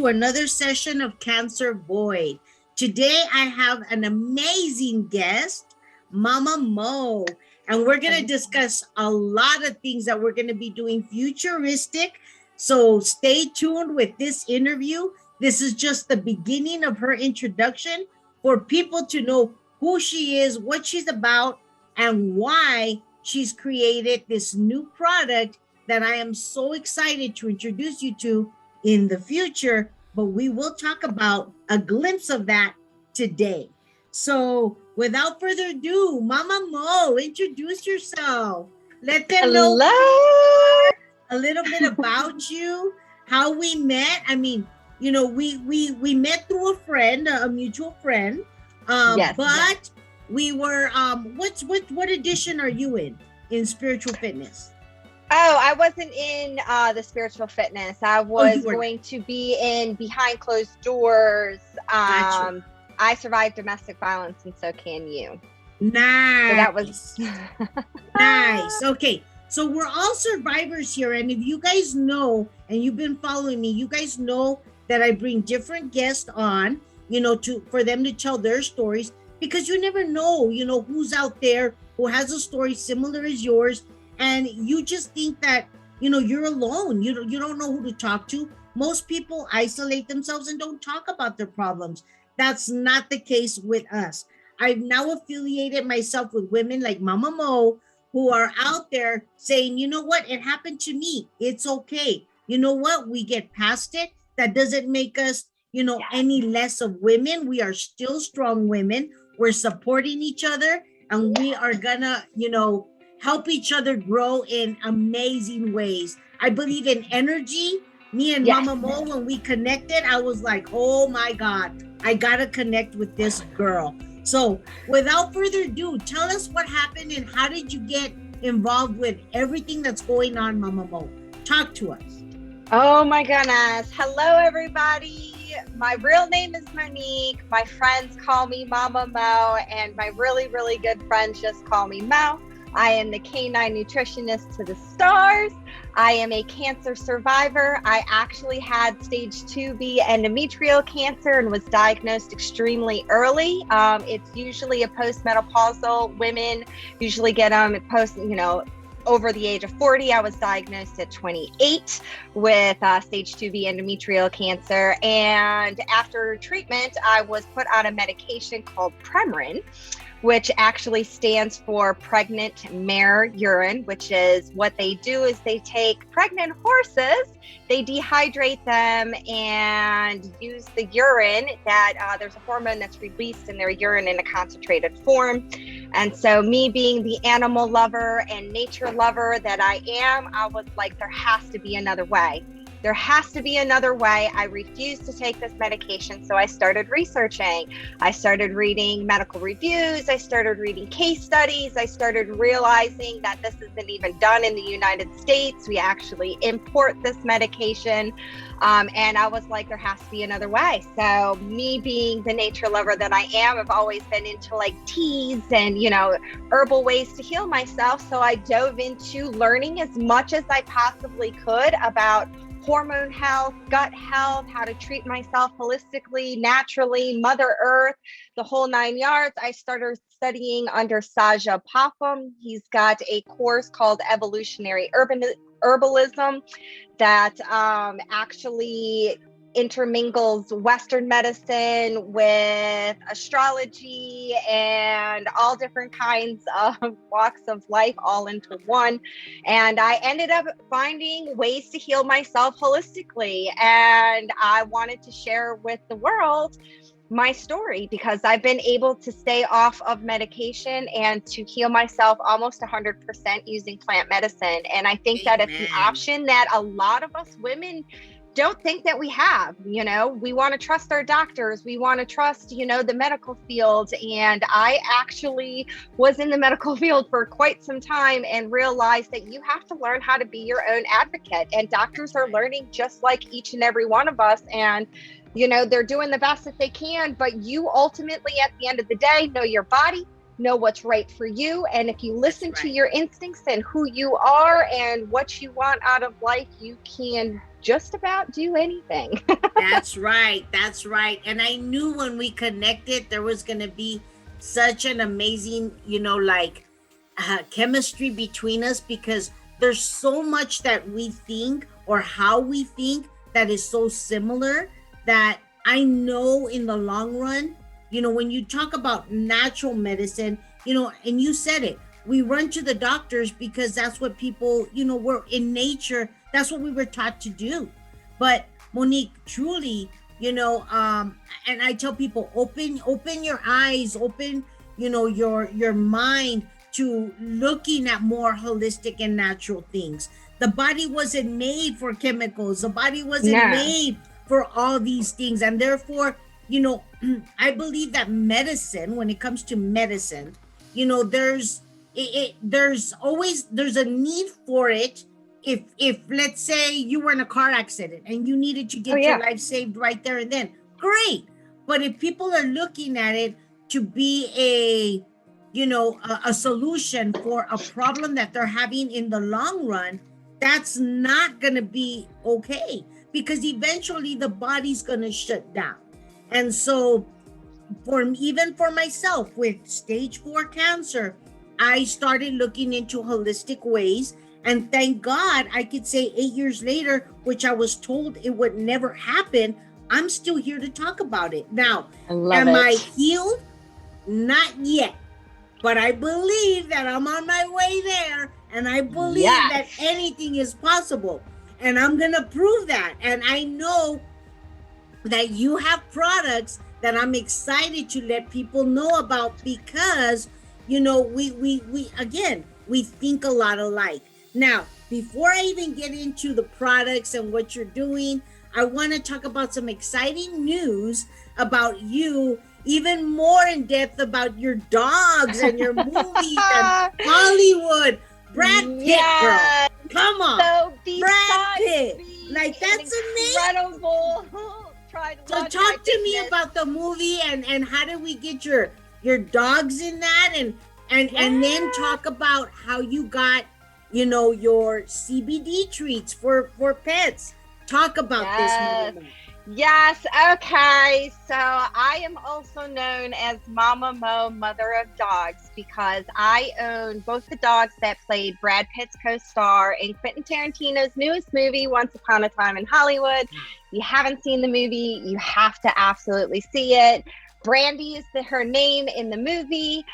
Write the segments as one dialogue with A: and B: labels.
A: to another session of Cancer Void. Today I have an amazing guest, Mama Mo, and we're going to discuss a lot of things that we're going to be doing futuristic. So stay tuned with this interview. This is just the beginning of her introduction for people to know who she is, what she's about, and why she's created this new product that I am so excited to introduce you to in the future, but we will talk about a glimpse of that today. So without further ado, Mama Mo, introduce yourself. Let them know a little bit about you, how we met. I mean, you know, we met through a friend, a mutual friend. But we were what edition are you in spiritual fitness?
B: Oh, I wasn't in the spiritual fitness. I was going to be in behind closed doors.
A: Gotcha.
B: I survived domestic violence, and so can you.
A: Nice.
B: So that was
A: nice. Okay. So we're all survivors here. And if you guys know, and you've been following me, you guys know that I bring different guests on, you know, for them to tell their stories, because you never know, you know, who's out there who has a story similar as yours. And you just think that, you know, you're alone. You don't know who to talk to. Most people isolate themselves and don't talk about their problems. That's not the case with us. I've now affiliated myself with women like Mama Mo, who are out there saying, you know what, it happened to me. It's okay. You know what, we get past it. That doesn't make us, you know, any less of women. We are still strong women. We're supporting each other, and we are gonna, you know, help each other grow in amazing ways. I believe in energy. Me and Mama Mo, when we connected, I was like, oh my God, I gotta connect with this girl. So without further ado, tell us what happened and how did you get involved with everything that's going on, Mama Mo? Talk to us.
B: Oh my goodness. Hello, everybody. My real name is Monique. My friends call me Mama Mo, and my really, really good friends just call me Mo. I am the canine nutritionist to the stars. I am a cancer survivor. I actually had stage 2B endometrial cancer and was diagnosed extremely early. It's usually a postmenopausal. Women usually get them over the age of 40. I was diagnosed at 28 with stage 2B endometrial cancer. And after treatment, I was put on a medication called Premarin, which actually stands for pregnant mare urine, which is what they do is they take pregnant horses, they dehydrate them and use the urine that there's a hormone that's released in their urine in a concentrated form. And so me being the animal lover and nature lover that I am, I was like, there has to be another way. There has to be another way. I refused to take this medication. So I started researching. I started reading medical reviews. I started reading case studies. I started realizing that this isn't even done in the United States. We actually import this medication. And I was like, there has to be another way. So me being the nature lover that I am, I've always been into like teas and, you know, herbal ways to heal myself. So I dove into learning as much as I possibly could about hormone health, gut health, how to treat myself holistically, naturally, Mother Earth, the whole 9 yards. I started studying under Saja Popham. He's got a course called Evolutionary Herbalism that actually intermingles Western medicine with astrology and all different kinds of walks of life all into one. And I ended up finding ways to heal myself holistically. And I wanted to share with the world my story because I've been able to stay off of medication and to heal myself almost 100% using plant medicine. And I think that it's an option that a lot of us women don't think that we have. You know, we want to trust our doctors. We want to trust, you know, the medical field. And I actually was in the medical field for quite some time and realized that you have to learn how to be your own advocate. And doctors are learning just like each and every one of us. And, you know, they're doing the best that they can. But you ultimately, at the end of the day, know your body, know what's right for you. And if you
A: That's
B: listen to
A: right.
B: your instincts and who you are and what you want out of life, you can just about do anything.
A: That's right. That's right. And I knew when we connected, there was going to be such an amazing, like chemistry between us because there's so much that we think or how we think that is so similar that I know in the long run, when you talk about natural medicine, and you said it, we run to the doctors because that's what people, we're in nature. That's what we were taught to do. But Monique, truly, and I tell people, open your eyes, open, your mind to looking at more holistic and natural things. The body wasn't made for chemicals. The body wasn't
B: No.
A: made for all these things. And therefore, I believe that medicine, when it comes to medicine, there's a need for it if let's say you were in a car accident and you needed to
B: Oh
A: get your
B: yeah.
A: life saved right there and then, great. But if people are looking at it to be a solution for a problem that they're having in the long run, that's not going to be okay because eventually the body's going to shut down. And so even for myself with stage 4 cancer, I started looking into holistic ways. And thank God I could say 8 years later, which I was told it would never happen, I'm still here to talk about it. Now,
B: I love
A: am I
B: it.
A: healed? Not yet. But I believe that I'm on my way there. And I believe that
B: Yes.
A: anything is possible. And I'm going to prove that. And I know that you have products that I'm excited to let people know about because we again, we think a lot alike. Now, before I even get into the products and what you're doing, I want to talk about some exciting news about you, even more in depth about your dogs and your movies and Hollywood. Brad Pitt,
B: Yes.
A: girl. Come on.
B: So
A: Brad
B: besides
A: Pitt.
B: being
A: Like, that's
B: an
A: amazing.
B: incredible try to
A: So
B: launch my
A: talk to me
B: business.
A: about the movie and how did we get your dogs in that and then talk about how you got your CBD treats for pets. Talk about this,
B: Yes.
A: Mamamo.
B: Yes. Okay. So I am also known as Mamamo, Mother of Dogs, because I own both the dogs that played Brad Pitt's co-star in Quentin Tarantino's newest movie, Once Upon a Time in Hollywood. If you haven't seen the movie, you have to absolutely see it. Brandy is her name in the movie.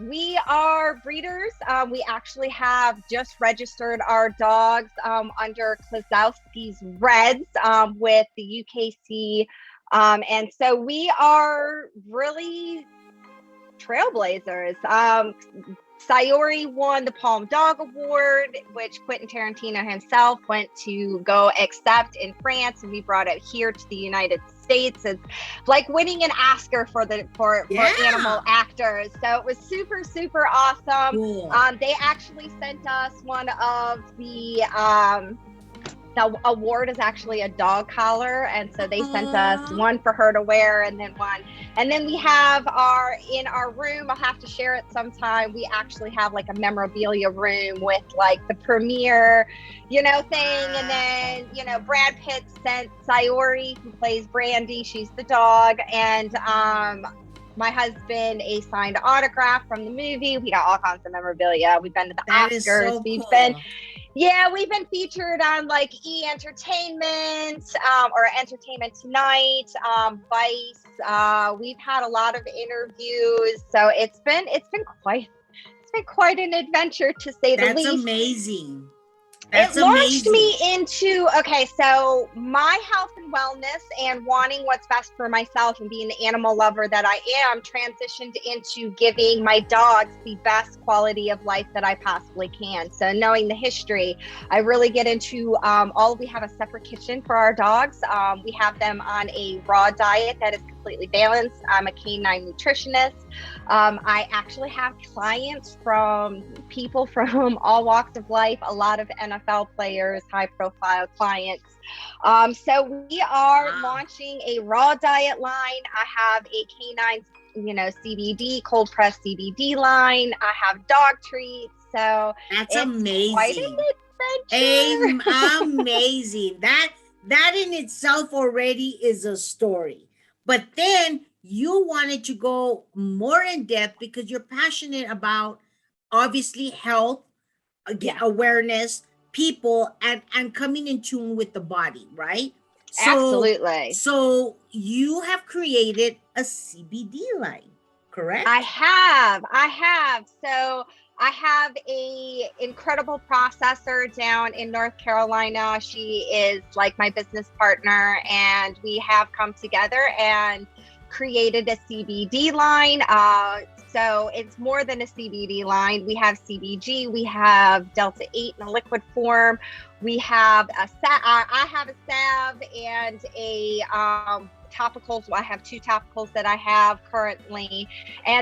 B: We are breeders. We actually have just registered our dogs under Klosowski's Reds with the UKC. And so we are really trailblazers. Sayori won the Palm Dog Award, which Quentin Tarantino himself went to go accept in France, and we brought it here to the United States. It's like winning an Oscar for animal actors. So it was super, super awesome.
A: Cool.
B: They actually sent us one of the award is actually a dog collar, and so they sent us one for her to wear, and then we have in our room, I'll have to share it sometime, we actually have like a memorabilia room with like the premiere thing, and then Brad Pitt sent Sayori, who plays Brandy, she's the dog, and my husband a signed autograph from the movie. We got all kinds of memorabilia. We've been to the
A: That
B: Oscars.
A: is so
B: We've
A: cool.
B: we've been featured on like Entertainment or Entertainment Tonight, Vice. We've had a lot of interviews, so it's been quite an adventure, to say the least.
A: That's amazing.
B: It launched me into, so my health and wellness and wanting what's best for myself and being the animal lover that I am transitioned into giving my dogs the best quality of life that I possibly can. So knowing the history, I really get into we have a separate kitchen for our dogs. We have them on a raw diet that is completely balanced. I'm a canine nutritionist. I actually have clients from people from all walks of life, a lot of NFL players, high profile clients. So we are
A: Wow.
B: launching a raw diet line. I have a canine, CBD, cold pressed CBD line. I have dog treats. So
A: That's
B: it's quite
A: amazing.
B: an adventure.
A: Amazing. That in itself already is a story. But then you wanted to go more in depth because you're passionate about obviously health,
B: Yeah,
A: awareness, people, and coming in tune with the body, right? So
B: absolutely.
A: so you have created a CBD line,
B: I
A: correct?
B: have. I have. So I have a incredible processor down in North Carolina. She is like my business partner, and we have come together and created a CBD line. So it's more than a CBD line. We have CBG, we have Delta 8 in a liquid form. We have I have a salve and a topicals. I have two topicals that I have currently,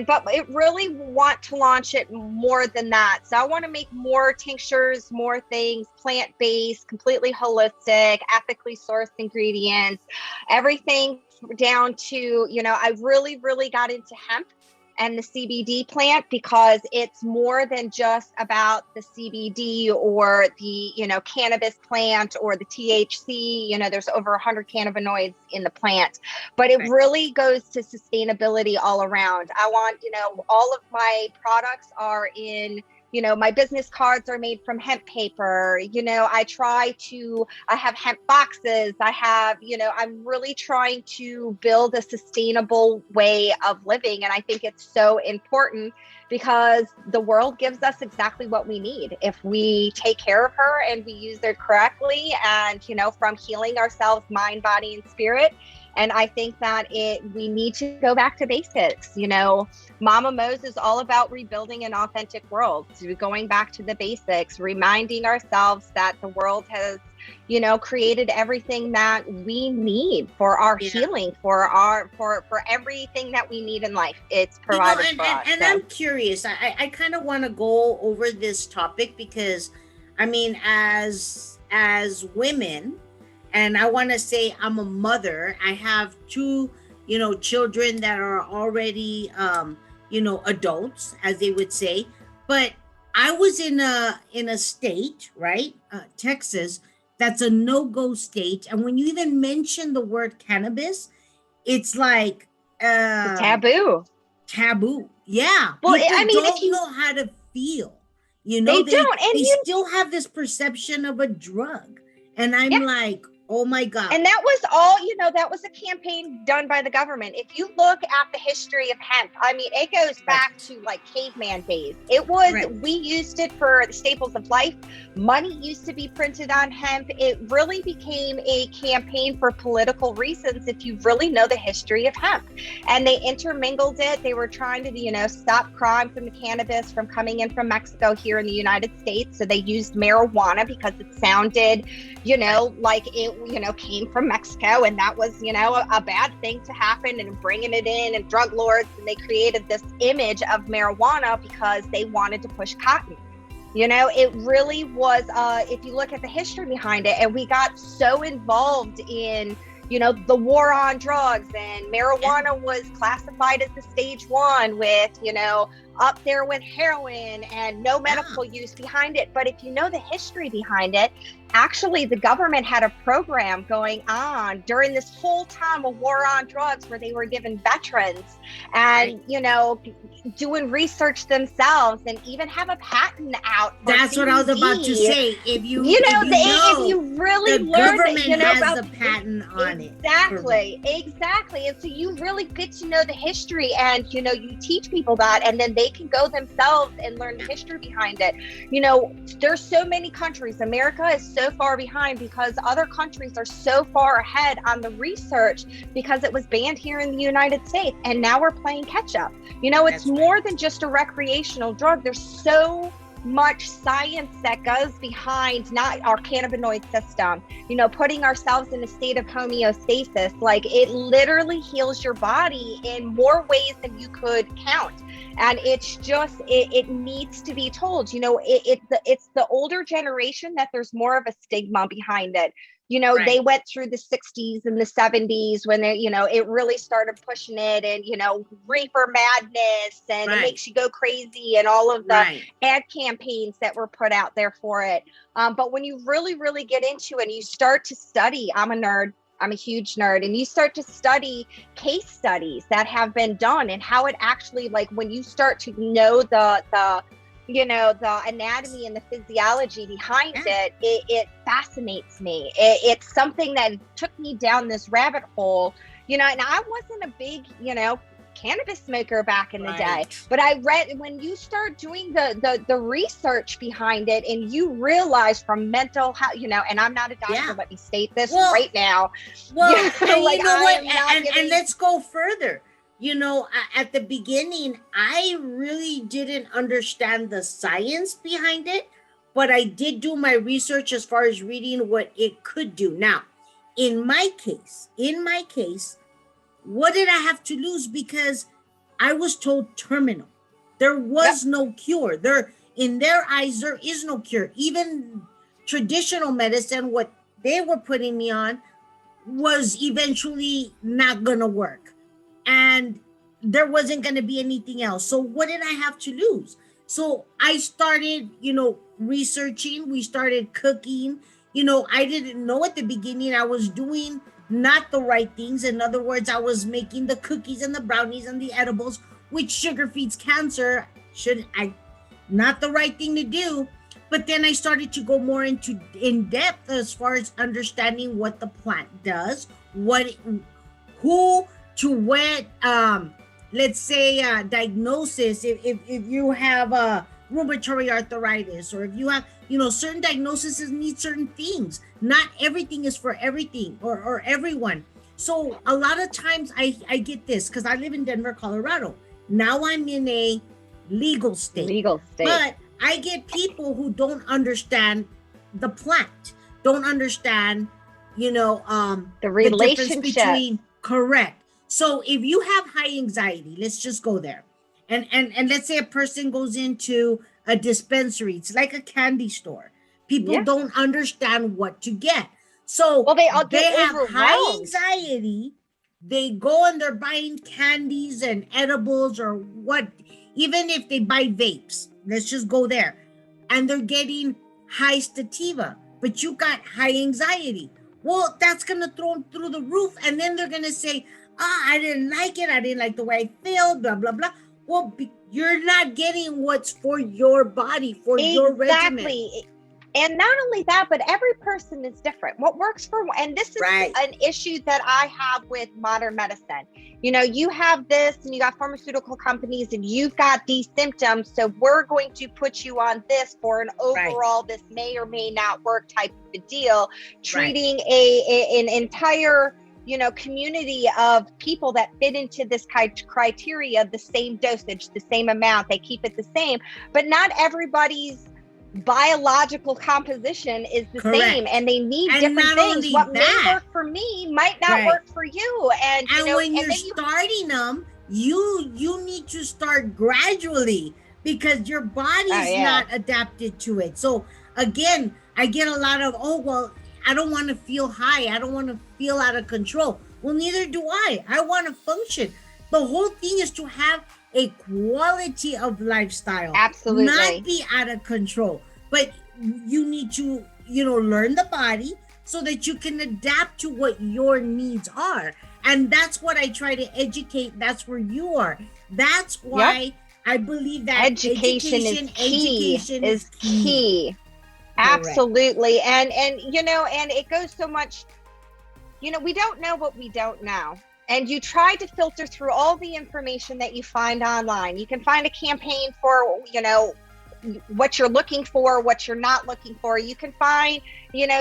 B: but it really want to launch it more than that. So I want to make more tinctures, more things plant-based, completely holistic, ethically sourced ingredients, everything down to, I really got into hemp and the CBD plant because it's more than just about the CBD or the, cannabis plant or the THC. There's over 100 cannabinoids in the plant, but it
A: Right.
B: really goes to sustainability all around. I want, all of my products are in, my business cards are made from hemp paper. I have hemp boxes. I'm really trying to build a sustainable way of living. And I think it's so important because the world gives us exactly what we need if we take care of her and we use her correctly, and, from healing ourselves, mind, body, and spirit. And I think that we need to go back to basics. Mama Mo's is all about rebuilding an authentic world, so going back to the basics, reminding ourselves that the world has, created everything that we need for our
A: Yeah.
B: healing, for everything that we need in life. It's
A: You know,
B: provided
A: and
B: for
A: and,
B: us.
A: and
B: So
A: I'm curious. I kind of want to go over this topic because, I mean, as women, and I want to say I'm a mother. I have two, children that are already, adults, as they would say. But I was in a state, right, Texas, that's a no go state, and when you even mention the word cannabis, it's like,
B: it's a
A: um
B: taboo.
A: taboo. Yeah,
B: Well,
A: people
B: I mean, if
A: don't
B: you,
A: know how to feel.
B: they
A: They
B: don't, and
A: they still have this perception of a drug. And I'm
B: yeah.
A: like, "Oh my god."
B: And that was all, that was a campaign done by the government. If you look at the history of hemp, I mean, it goes back
A: Right.
B: to like caveman days. We
A: Right.
B: used it for the staples of life. Money used to be printed on hemp. It really became a campaign for political reasons, if you really know the history of hemp. And they intermingled it. They were trying to, stop crime from the cannabis from coming in from Mexico here in the United States. So they used marijuana because it sounded,
A: Right.
B: like it, came from Mexico, and that was, a bad thing to happen, and bringing it in, and drug lords, and they created this image of marijuana because they wanted to push cotton. It really was, if you look at the history behind it, and we got so involved in, the war on drugs, and
A: Yeah.
B: marijuana was classified as the stage one with, up there with heroin, and no
A: Yeah.
B: medical use behind it. But if you know the history behind it, actually the government had a program going on during this whole time of war on drugs where they were giving veterans
A: Right.
B: and, doing research themselves, and even have a patent out for
A: That's what I was about to
B: CBD.
A: say. If you
B: If
A: know,
B: you really
A: the
B: learn that,
A: government has
B: about
A: the patent on it. Correct.
B: exactly. And so you really get to know the history, and, you teach people that, and then they can go themselves and learn the
A: Yeah.
B: history behind it. There's so many countries. America is so far behind because other countries are so far ahead on the research because it was banned here in the United States. And now we're playing catch up. It's
A: That's right.
B: more than just a recreational drug. There's so much science that goes behind not our cannabinoid system, putting ourselves in a state of homeostasis. Like, it literally heals your body in more ways than you could count. And it's just, it needs to be told. It's the older generation that there's more of a stigma behind it.
A: Right.
B: They went through the 60s and the 70s when they, it really started pushing it, and, reefer madness, and it makes you go crazy, and all of the ad campaigns that were put out there for it. But when you really, really get into it and you start to study, I'm a nerd, I'm a huge nerd, and you start to study case studies that have been done and how it actually, like, when you start to know the anatomy and the physiology behind it fascinates me. It's something that took me down this rabbit hole, and I wasn't a big, cannabis smoker back in the day, but I read, when you start doing the research behind it, and you realize from mental health, and I'm not a doctor, let me state this right now.
A: Well, and let's go further. At the beginning, I really didn't understand the science behind it, but I did do my research as far as reading what it could do. Now, in my case, what did I have to lose? Because I was told terminal. There was no cure. In their eyes, there is no cure. Even traditional medicine, what they were putting me on, was eventually not going to work. And there wasn't going to be anything else. So what did I have to lose? So I started, researching. We started cooking. I didn't know at the beginning I was doing not the right things. In other words, I was making the cookies and the brownies and the edibles, which sugar feeds cancer. Not the right thing to do. But then I started to go more in depth as far as understanding what the plant does, who to what, let's say, diagnosis, if you have a rheumatoid arthritis, or if you have, certain diagnoses need certain things. Not everything is for everything or everyone. So a lot of times I get this, because I live in Denver, Colorado. Now I'm in a legal state. But I get people who don't understand the plant, don't understand, the
B: relationship
A: between, correct. So if you have high anxiety, let's just go there. And let's say a person goes into a dispensary. It's like a candy store. People don't understand what to get. So
B: they
A: have high anxiety. They go and they're buying candies and edibles, or what, even if they buy vapes, let's just go there. And they're getting high sativa, but you got high anxiety. Well, that's going to throw them through the roof. And then they're going to say, I didn't like it. I didn't like the way I felt, blah, blah, blah. Well, you're not getting what's for your body, for your regimen.
B: Exactly. And not only that, but every person is different. What works for, and this is an issue that I have with modern medicine. You have this, and you got pharmaceutical companies, and you've got these symptoms. So we're going to put you on this for an overall, this may or may not work type of a deal, treating an entire, community of people that fit into this criteria, the same dosage, the same amount, they keep it the same, but not everybody's biological composition is the same, and they need different things. What may work for me might not work for you. And
A: when you're starting them, you need to start gradually, because your body's not adapted to it. So again, I get a lot of, I don't want to feel high. I don't want to feel out of control. Well, neither do I. I want to function. The whole thing is to have a quality of lifestyle.
B: Absolutely.
A: Not be out of control. But you need to, learn the body so that you can adapt to what your needs are. And that's what I try to educate. That's where you are. That's why I believe that education is key.
B: Absolutely. And it goes so much, we don't know what we don't know. And you try to filter through all the information that you find online. You can find a campaign for, what you're looking for, what you're not looking for. You can find,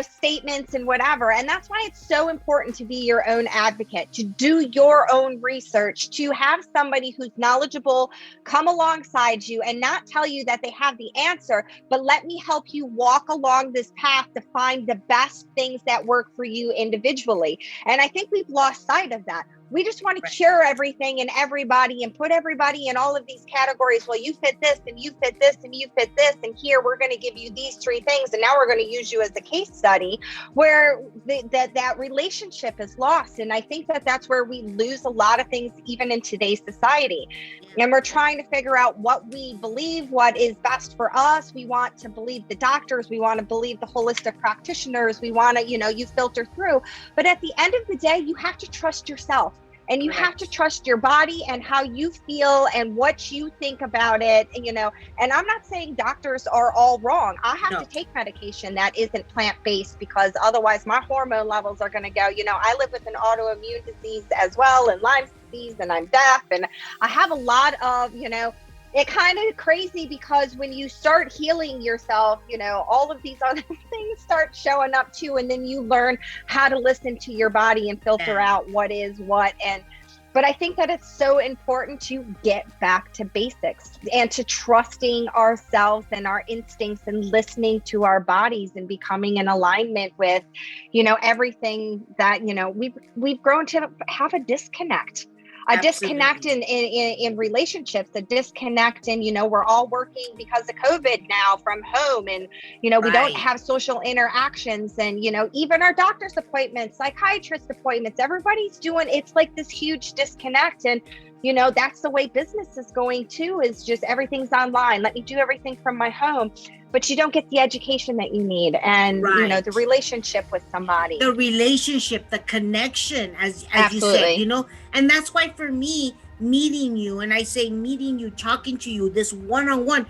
B: statements and whatever. And that's why it's so important to be your own advocate, to do your own research, to have somebody who's knowledgeable come alongside you and not tell you that they have the answer, but let me help you walk along this path to find the best things that work for you individually. And I think we've lost sight of that. We just want to cure everything and everybody and put everybody in all of these categories. Well, you fit this and you fit this and you fit this. And here we're going to give you these 3 things. And now we're going to use you as a case study, where that relationship is lost. And I think that that's where we lose a lot of things, even in today's society. And we're trying to figure out what we believe, what is best for us. We want to believe the doctors. We want to believe the holistic practitioners. We want to, you filter through. But at the end of the day, you have to trust yourself. And you have to trust your body and how you feel and what you think about it, and I'm not saying doctors are all wrong. I have to take medication that isn't plant-based, because otherwise my hormone levels are going to go. I live with an autoimmune disease as well, and Lyme disease, and I'm deaf, and I have a lot of, it kind of crazy, because when you start healing yourself, all of these other things start showing up too. And then you learn how to listen to your body and filter out what is what. But I think that it's so important to get back to basics and to trusting ourselves and our instincts and listening to our bodies and becoming in alignment with, everything that, we've grown to have a disconnect. A disconnect in relationships, a disconnect in, we're all working because of COVID now from home, and, we don't have social interactions, and, even our doctor's appointments, psychiatrist appointments, everybody's doing, it's like this huge disconnect. And, that's the way business is going too, is just everything's online. Let me do everything from my home. But you don't get the education that you need, and the relationship with somebody,
A: the relationship, the connection, as you said, and that's why for me, meeting you, and I say meeting you, talking to you, this one-on-one.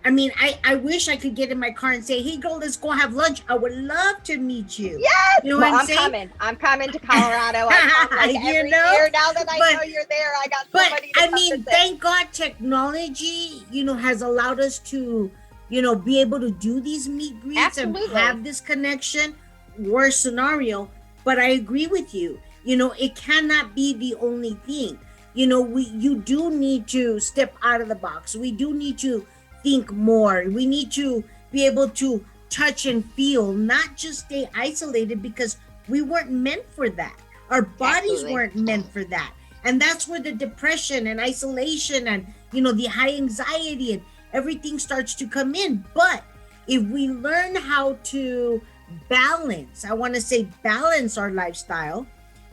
A: I mean, I wish I could get in my car and say, hey girl, let's go have lunch. I would love to meet you.
B: Yes.
A: You know what I'm saying?
B: Coming. I'm coming to Colorado. I come every year. Now that I know you're there, I got somebody to come visit.
A: Thank God technology, has allowed us to, be able to do these meet greets and have this connection. Worst scenario, but I agree with you. It cannot be the only thing. You do need to step out of the box. We do need to think more. We need to be able to touch and feel, not just stay isolated, because we weren't meant for that. Our bodies weren't meant for that. And that's where the depression and isolation and, the high anxiety and everything starts to come in. But if we learn how to balance our lifestyle,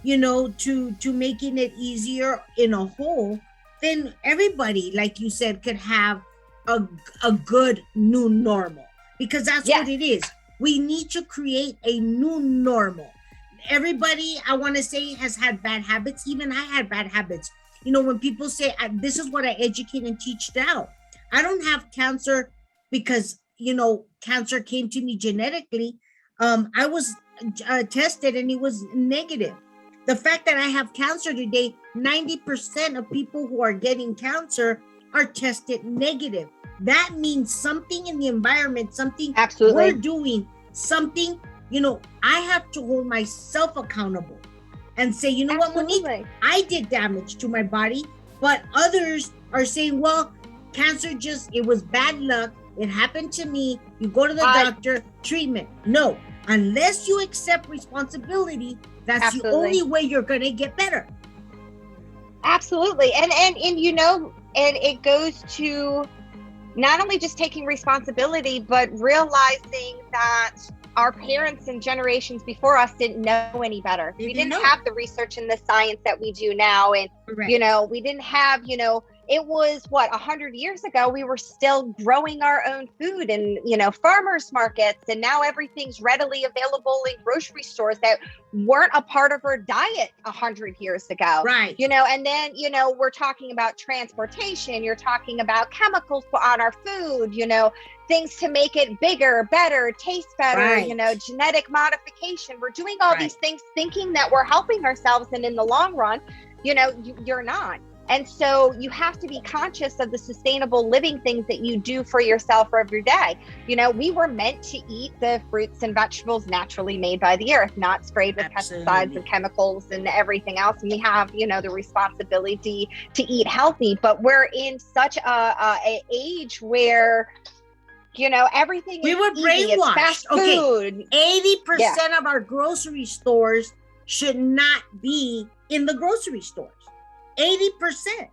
A: to making it easier in a whole, then everybody, like you said, could have a good new normal, because that's what it is. We need to create a new normal. Everybody, I want to say, has had bad habits. Even I had bad habits. When people say, this is what I educate and teach now. I don't have cancer because, cancer came to me genetically. I was tested and it was negative. The fact that I have cancer today, 90% of people who are getting cancer are tested negative. That means something in the environment, something we're doing, something, I have to hold myself accountable and say, what, Monique, I did damage to my body, but others are saying, well, cancer it was bad luck. It happened to me. You go to the doctor, treatment. No, unless you accept responsibility, that's the only way you're going to get better.
B: Absolutely. And it goes to not only just taking responsibility, but realizing that our parents and generations before us didn't know any better. We didn't have the research and the science that we do now. And, we didn't have, it was 100 years ago, we were still growing our own food and, farmers markets. And now everything's readily available in grocery stores that weren't a part of our diet 100 years ago.
A: Right.
B: And then, we're talking about transportation. You're talking about chemicals on our food, things to make it bigger, better, taste better, genetic modification. We're doing all these things thinking that we're helping ourselves. And in the long run, you're not. And so you have to be conscious of the sustainable living things that you do for yourself every day. We were meant to eat the fruits and vegetables naturally made by the earth, not sprayed with pesticides and chemicals and everything else. And we have, the responsibility to eat healthy, but we're in such a age where everything
A: we
B: is
A: were
B: easy. It's fast food.
A: Okay, 80% of our grocery stores should not be in the grocery stores. 80%.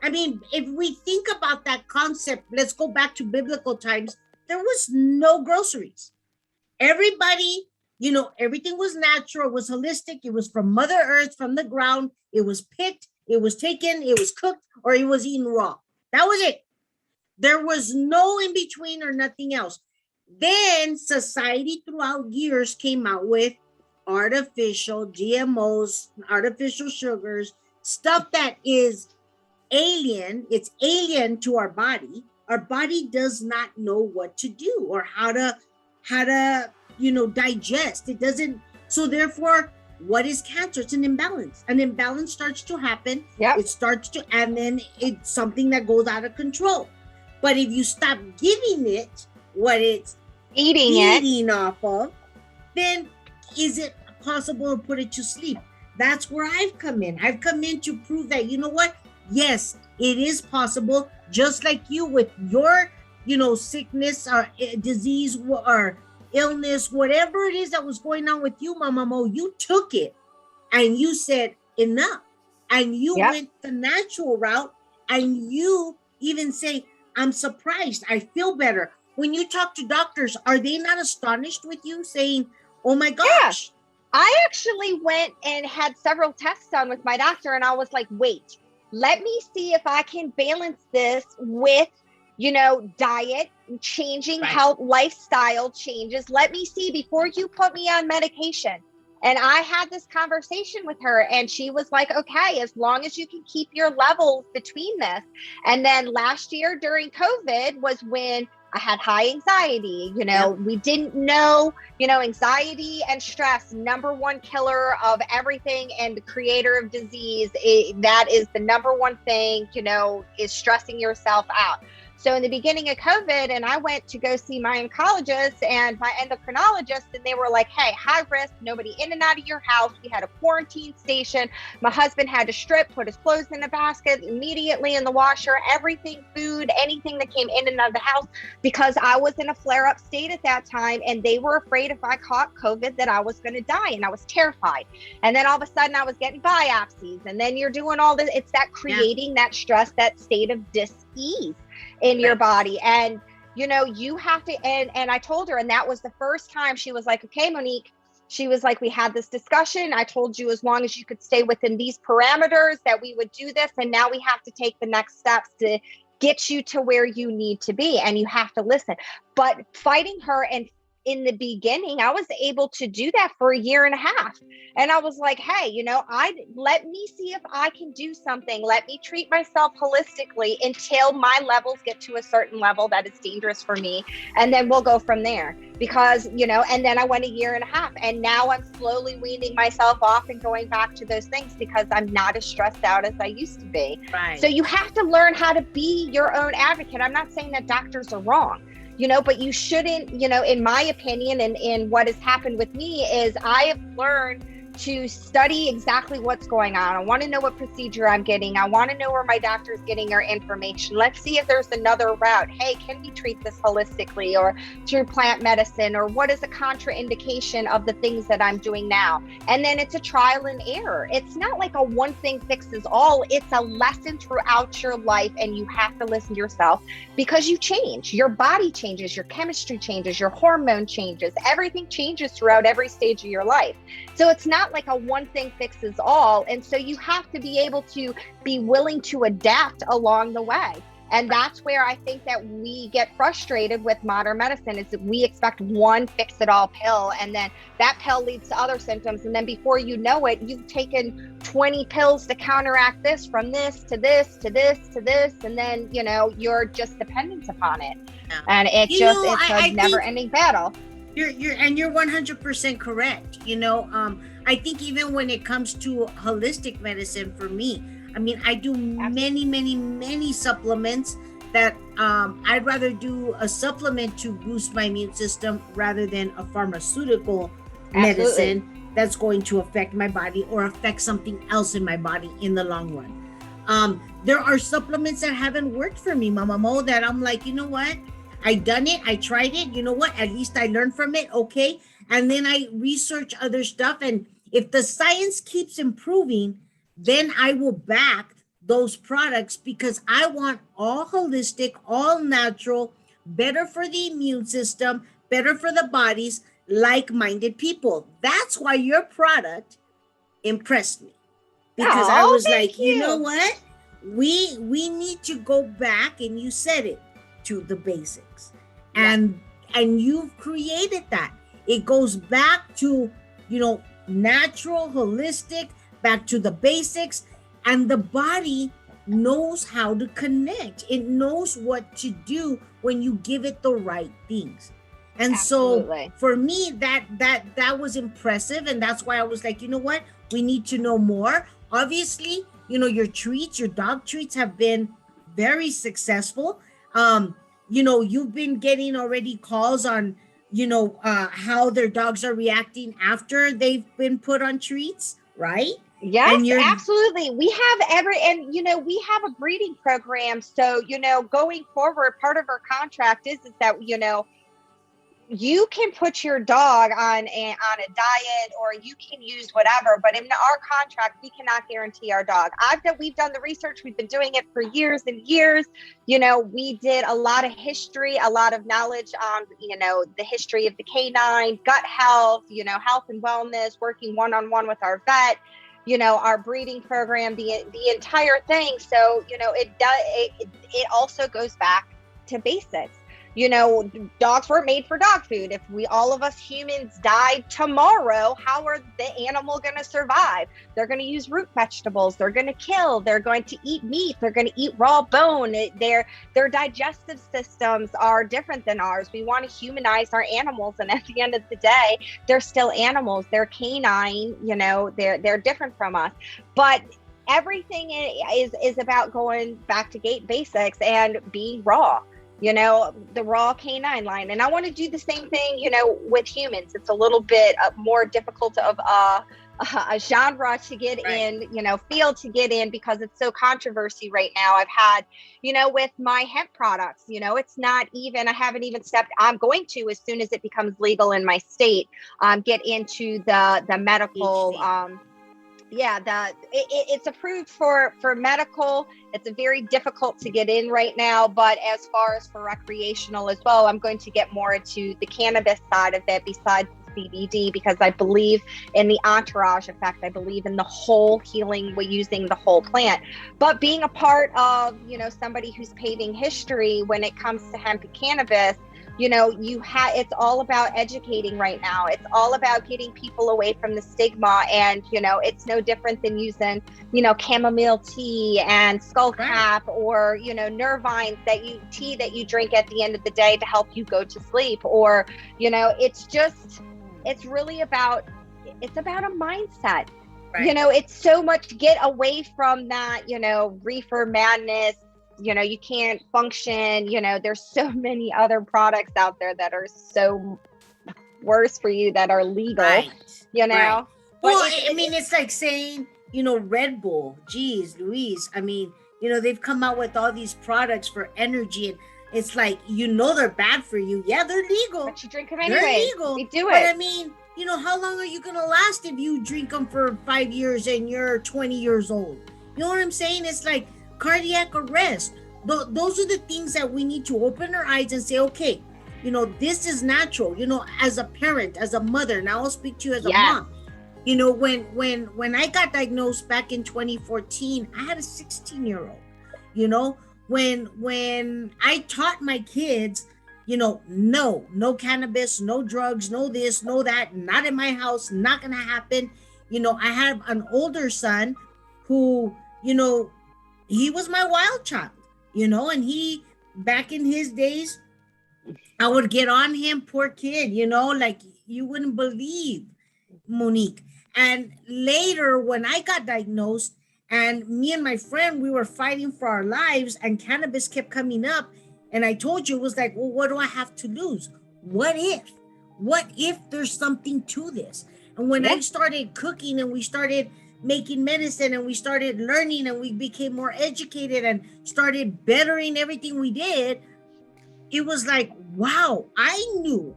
A: I mean, if we think about that concept, let's go back to biblical times. There was no groceries. Everybody, everything was natural, it was holistic, it was from Mother Earth, from the ground, it was picked, it was taken, it was cooked, or it was eaten raw. That was it. There was no in between or nothing else. Then society throughout years came out with artificial GMOs, artificial sugars, stuff that is alien. It's alien to our body. Our body does not know what to do or how to digest. It doesn't. So therefore, what is cancer? It's an imbalance. An imbalance starts to happen.
B: Yep.
A: It starts to, and then it's something that goes out of control. But if you stop giving it what it's eating off of, then is it possible to put it to sleep? That's where I've come in. I've come in to prove that, you know what? Yes, it is possible. Just like you with your, sickness or disease or illness, whatever it is that was going on with you, Mamamo, you took it and you said enough. And you went the natural route, and you even say, I'm surprised. I feel better. When you talk to doctors, are they not astonished with you saying, oh my gosh?
B: Yeah. I actually went and had several tests done with my doctor, and I was like, wait, let me see if I can balance this with, diet, changing health, lifestyle changes. Let me see before you put me on medication. And I had this conversation with her, and she was like, okay, as long as you can keep your levels between this. And then last year during COVID was when I had high anxiety. We didn't know, anxiety and stress, number one killer of everything and the creator of disease. That is the number one thing, is stressing yourself out. So in the beginning of COVID, and I went to go see my oncologist and my endocrinologist, and they were like, hey, high risk, nobody in and out of your house. We had a quarantine station. My husband had to strip, put his clothes in a basket immediately in the washer, everything, food, anything that came in and out of the house, because I was in a flare-up state at that time, and they were afraid if I caught COVID that I was going to die, and I was terrified. And then all of a sudden I was getting biopsies, and then you're doing all this. It's that creating that stress, that state of dis-ease in your body. And you have to, and I told her, and that was the first time she was like, okay, Monique, she was like, we had this discussion. I told you as long as you could stay within these parameters that we would do this. And now we have to take the next steps to get you to where you need to be. And you have to listen. But fighting her, and in the beginning, I was able to do that for a year and a half. And I was like, hey, let me see if I can do something. Let me treat myself holistically until my levels get to a certain level that is dangerous for me. And then we'll go from there. Because, and then I went a year and a half, and now I'm slowly weaning myself off and going back to those things because I'm not as stressed out as I used to be.
A: Right.
B: So you have to learn how to be your own advocate. I'm not saying that doctors are wrong. But you shouldn't, in my opinion, and in what has happened with me is I have learned to study exactly what's going on. I want to know what procedure I'm getting. I want to know where my doctor's getting our information. Let's see if there's another route. Hey, can we treat this holistically or through plant medicine, or what is a contraindication of the things that I'm doing now? And then it's a trial and error. It's not like a one thing fixes all. It's a lesson throughout your life, and you have to listen to yourself because you change. Your body changes, your chemistry changes, your hormone changes. Everything changes throughout every stage of your life. So it's not like a one thing fixes all. And so you have to be able to be willing to adapt along the way. And that's where I think that we get frustrated with modern medicine, is that we expect one fix-it-all pill, and then that pill leads to other symptoms. And then before you know it, you've taken 20 pills to counteract this, from this to this to this to this, and then, you're just dependent upon it. Yeah. And it's a never-ending battle.
A: You're 100% correct. I think even when it comes to holistic medicine, for me, I mean, I do many, many, many supplements that I'd rather do a supplement to boost my immune system rather than a pharmaceutical
B: Absolutely.
A: medicine that's going to affect my body or affect something else in my body in the long run. There are supplements that haven't worked for me, Mama Mo, that I'm like, you know what? I done it. I tried it. You know what? At least I learned from it. Okay. And then I research other stuff. And if the science keeps improving, then I will back those products because I want all holistic, all natural, better for the immune system, better for the bodies, like-minded people. That's why your product impressed me because I
B: Oh,
A: was
B: thank
A: like, you know
B: you.
A: what? We need to go back, and you said it, to the basics.
B: Yes,
A: And you've created that. It goes back to, natural, holistic, back to the basics, and the body knows how to connect. It knows what to do when you give it the right things. And so
B: absolutely.
A: for me, that was impressive, and that's why I was like, you know what? We need to know more. Obviously, your treats, your dog treats have been very successful. You've been getting already calls on, how their dogs are reacting after they've been put on treats, right?
B: Yes,
A: And you're
B: absolutely. We have we have a breeding program. So, going forward, part of our contract is that, you can put your dog on a diet, or you can use whatever, but in our contract we cannot guarantee our dog. We've done the research, we've been doing it for years and years. We did a lot of history, a lot of knowledge on the history of the canine, gut health, health and wellness, working one-on-one with our vet, our breeding program, the entire thing. So it also goes back to basics. Dogs weren't made for dog food. If all of us humans died tomorrow, how are the animal going to survive? They're going to use root vegetables. They're going to kill. They're going to eat meat. They're going to eat raw bone. Their digestive systems are different than ours. We want to humanize our animals, and at the end of the day, they're still animals. They're canine. They're different from us, but everything is about going back to basics and being raw. The raw canine line. And I want to do the same thing, with humans. It's a little bit more difficult of a genre to get in, field to get in, because it's so controversy right now. I've had, with my hemp products, it's not even, I haven't even I'm going to, as soon as it becomes legal in my state, get into the medical, it's approved for medical. It's a very difficult to get in right now, but as far as for recreational as well, I'm going to get more into the cannabis side of it besides the CBD, because I believe in the entourage effect. I believe in the whole healing, using the whole plant. But being a part of somebody who's paving history when it comes to hemp and cannabis, it's all about educating right now. It's all about getting people away from the stigma. And it's no different than using chamomile tea and skullcap, or nervines tea that you drink at the end of the day to help you go to sleep. Or it's really about a mindset.
A: right.
B: It's so much, get away from that reefer madness. You can't function. There's so many other products out there that are so worse for you, that are legal,
A: Right. Right.
B: but
A: Well, I mean, it's like saying, Red Bull. Geez, Louise. I mean, they've come out with all these products for energy, and it's like, they're bad for you. Yeah, they're legal.
B: but you drink them
A: They're
B: anyway.
A: legal.
B: We do
A: But
B: it.
A: I mean, how long are you gonna last if you drink them for 5 years and you're 20 years old? You know what I'm saying? It's like cardiac arrest. Those are the things that we need to open our eyes and say, okay, this is natural. As a parent, as a mother, now I'll speak to you as a
B: Yes.
A: mom. When I got diagnosed back in 2014, I had a 16-year-old. When I taught my kids, no cannabis, no drugs, no this, no that, not in my house, not gonna happen. I have an older son who, he was my wild child, and he, back in his days, I would get on him, poor kid, like you wouldn't believe, Monique. And later, when I got diagnosed, And me and my friend, we were fighting for our lives, and cannabis kept coming up. And I told you, it was like, well, what do I have to lose? What if? What if there's something to this? And when I started cooking and we started making medicine and we started learning and we became more educated and started bettering everything we did, it was like, wow, I knew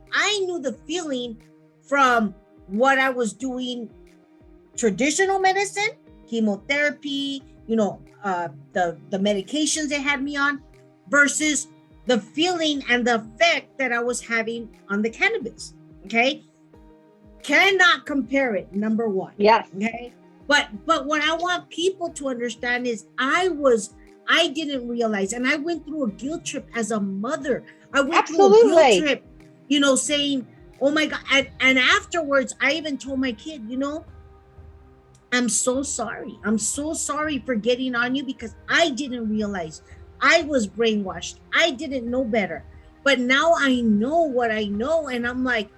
A: the feeling from what I was doing, traditional medicine, chemotherapy, the medications they had me on, versus the feeling and the effect that I was having on the cannabis. Okay, cannot compare it. Number one.
B: Yes.
A: Okay, but what I want people to understand is I didn't realize, and I went through a guilt trip as a mother. I went through a guilt trip, saying, oh my God. And afterwards, I even told my kid, I'm so sorry. I'm so sorry for getting on you, because I didn't realize. I was brainwashed. I didn't know better. But now I know what I know. And I'm like,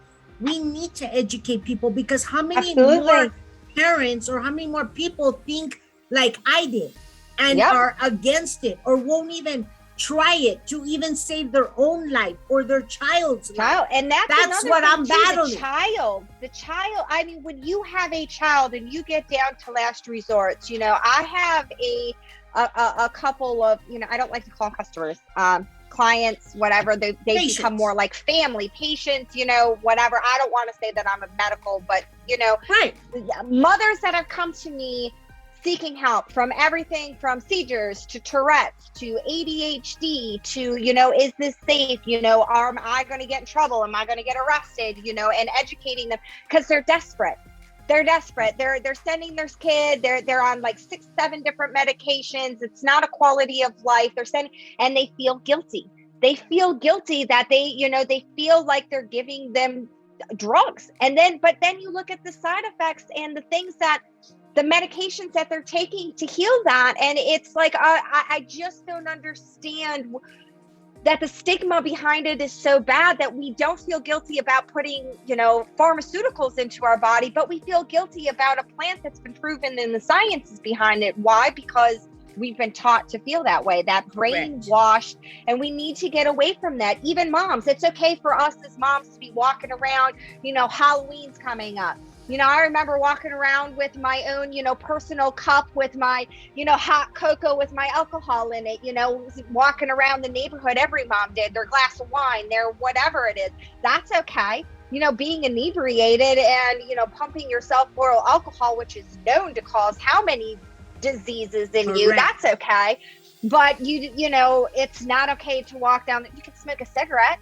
A: we need to educate people, because how many more parents or how many more people think like I did and are against it, or won't even try it to even save their own life or their child's life.
B: And that's
A: what I'm battling.
B: The child. I mean, when you have a child and you get down to last resorts, I have a couple of, I don't like to call them customers, clients, whatever. They become more like family, patients, whatever. I don't want to say that I'm a medical, but mothers that have come to me seeking help from everything from seizures to Tourette's to ADHD to, is this safe? Am I going to get in trouble? Am I going to get arrested? And educating them, because they're desperate. They're desperate. They're sending their kid. They're on like 6-7 different medications. It's not a quality of life. They're sending, and they feel guilty. They feel guilty that they feel like they're giving them drugs. But then you look at the side effects and the things that the medications that they're taking to heal that. And it's like, I just don't understand that the stigma behind it is so bad that we don't feel guilty about putting, pharmaceuticals into our body, but we feel guilty about a plant that's been proven and the science is behind it. Why? Because we've been taught to feel that way, that brainwashed, and we need to get away from that. Even moms, it's okay for us as moms to be walking around, Halloween's coming up. I remember walking around with my own, personal cup with my, hot cocoa with my alcohol in it, walking around the neighborhood. Every mom did, their glass of wine, their whatever it is. That's okay. Being inebriated and, pumping yourself oral alcohol, which is known to cause how many diseases in you, that's okay. But it's not okay to walk down. You can smoke a cigarette.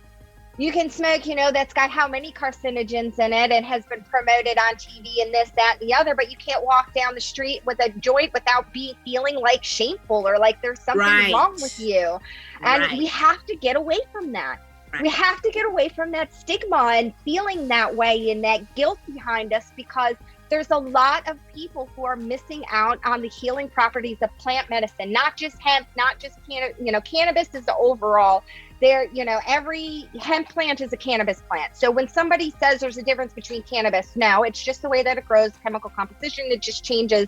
B: You can smoke, that's got how many carcinogens in it and has been promoted on TV and this, that, and the other, but you can't walk down the street with a joint without feeling like shameful or like there's something wrong with you. And we have to get away from that. We have to get away from that stigma and feeling that way and that guilt behind us, because there's a lot of people who are missing out on the healing properties of plant medicine, not just hemp, not just cannabis is the overall. Every hemp plant is a cannabis plant. So when somebody says there's a difference between cannabis, no, it's just the way that it grows, chemical composition. It just changes,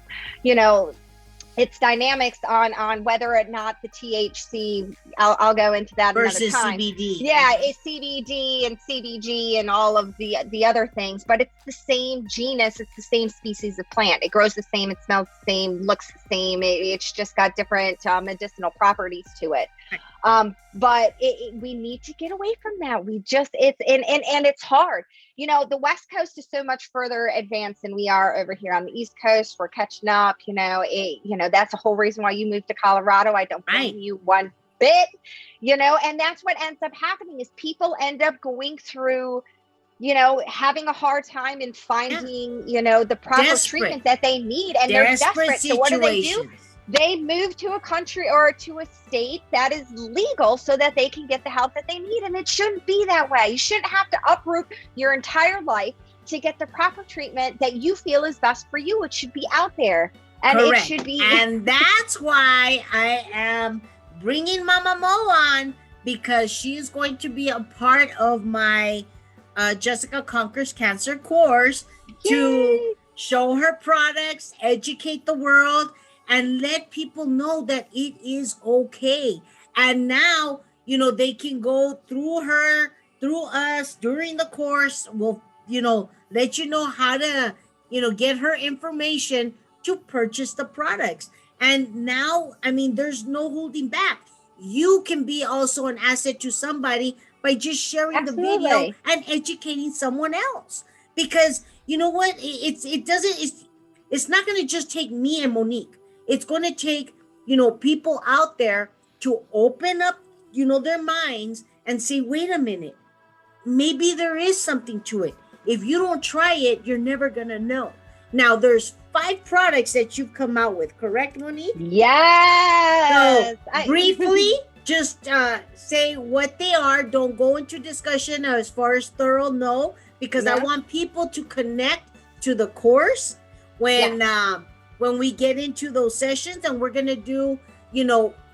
B: its dynamics on whether or not the THC, I'll go into that
A: versus
B: another time.
A: CBD.
B: Yeah, it's CBD and CBG and all of the other things, but it's the same genus, it's the same species of plant. It grows the same, it smells the same, looks the same. It's just got different medicinal properties to it. But we need to get away from that. And it's hard. The West Coast is so much further advanced than we are over here on the East Coast. We're catching up. That's the whole reason why you moved to Colorado. I don't blame you one bit. And that's what ends up happening is people end up going through, having a hard time in finding, the proper treatment that they need, and they're desperate. So what do? They move to a country or to a state that is legal so that they can get the help that they need. And it shouldn't be that way. You shouldn't have to uproot your entire life to get the proper treatment that you feel is best for you. It should be out there. And it should be.
A: And that's why I am bringing Mamamo on, because she's going to be a part of my Jessica Conquers Cancer course. Yay! To show her products, educate the world. and let people know that it is okay. And now, they can go through her, through us during the course. We'll, let you know how to, get her information to purchase the products. And now, I mean, there's no holding back. You can be also an asset to somebody by just sharing the video
B: Absolutely.
A: and educating someone else. Because you know what? It's not going to just take me and Monique. It's going to take, people out there to open up, their minds and say, wait a minute, maybe there is something to it. If you don't try it, you're never going to know. Now, there's 5 products that you've come out with, correct, Monique?
B: Yes.
A: So, briefly, just say what they are. Don't go into discussion as far as thorough, no, because I want people to connect to the course when we get into those sessions, and we're gonna do,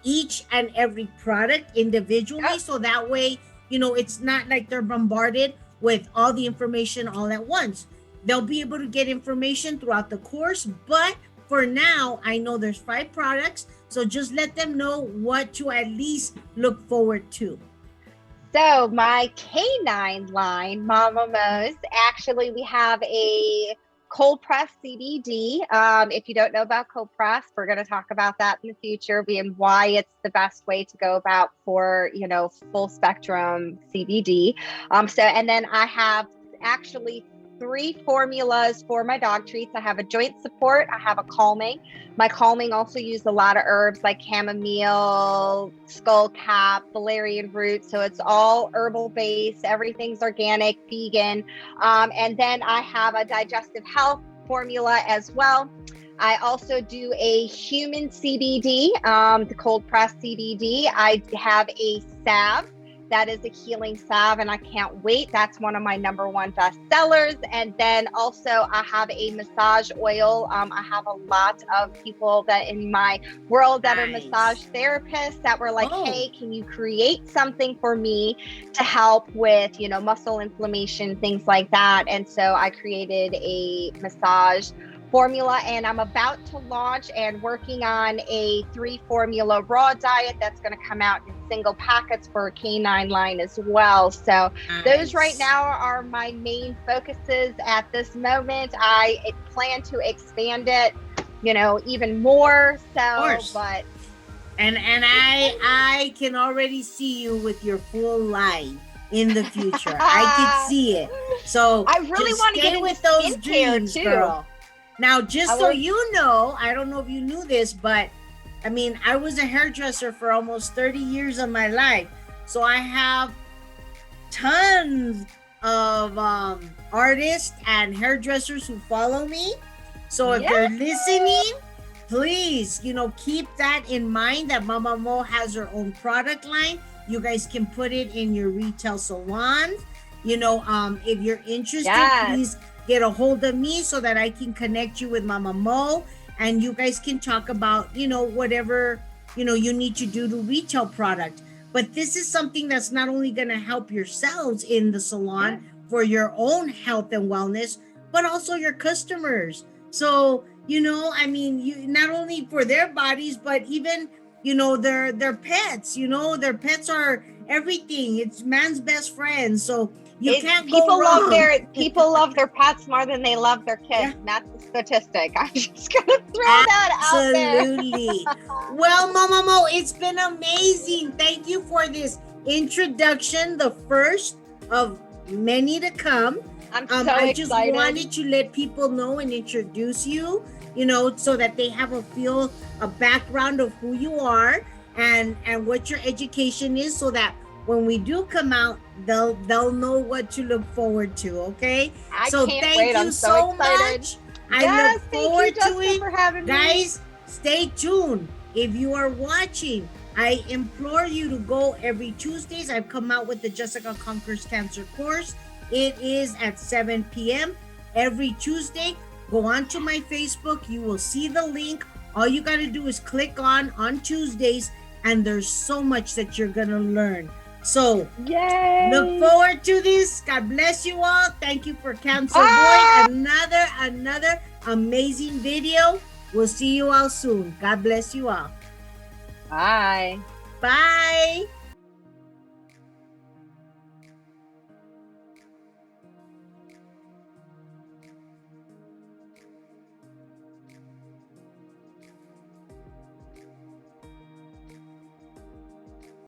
A: each and every product individually, so that way, it's not like they're bombarded with all the information all at once. They'll be able to get information throughout the course, but for now, I know there's 5 products, so just let them know what to at least look forward to.
B: So my canine line, Mamamos, actually we have a cold press CBD. If you don't know about cold press, we're going to talk about that in the future, and why it's the best way to go about for, full spectrum CBD. And then I have actually 3 formulas for my dog treats. I have a joint support. I have a calming. My calming also used a lot of herbs like chamomile, skullcap, valerian root. So it's all herbal based. Everything's organic, vegan. And then I have a digestive health formula as well. I also do a human CBD, the cold press CBD. I have a salve. That is a healing salve, and I can't wait. That's one of my #1 best sellers. And then also I have a massage oil. I have a lot of people that in my world that are massage therapists that were like, hey, can you create something for me to help with, muscle inflammation, things like that. And so I created a massage formula, and I'm about to launch and working on a 3 formula raw diet that's going to come out in single packets for a canine line as well. So those right now are my main focuses at this moment. I plan to expand it, even more. So, but
A: and I can already see you with your full line in the future. I can see it. So
B: I really want to get
A: with those dreams,
B: too.
A: Girl. Now, just so you know, I don't know if you knew this, but I mean, I was a hairdresser for almost 30 years of my life. So I have tons of artists and hairdressers who follow me. So if they're listening, please, keep that in mind that Mamamo has her own product line. You guys can put it in your retail salons. If you're interested, please get a hold of me so that I can connect you with Mamamo, and you guys can talk about, whatever, you need to do to retail product. But this is something that's not only going to help yourselves in the salon for your own health and wellness, but also your customers. So, I mean, you not only for their bodies, but even, their pets, their pets are everything. It's man's best friend. So you can't go wrong.
B: People love their pets more than they love their kids. That's the statistic. I'm just gonna throw that out there.
A: Absolutely. Well, Mamamo, it's been amazing. Thank you for this introduction, the first of many to come.
B: I'm so excited.
A: I just wanted to let people know and introduce you, so that they have a background of who you are and what your education is, so that when we do come out, they'll know what to look forward to. Okay.
B: So thank you so much.
A: I look forward to it.
B: For having
A: Guys, stay tuned. If you are watching, I implore you to go every Tuesdays. I've come out with the Jessica Conquers Cancer course. It is at 7 p.m. every Tuesday. Go on to my Facebook. You will see the link. All you got to do is click on Tuesdays, and there's so much that you're going to learn. So, look forward to this. God bless you all. Thank you for Cancer Boy. Another amazing video. We'll see you all soon. God bless you all.
B: Bye.
A: Bye.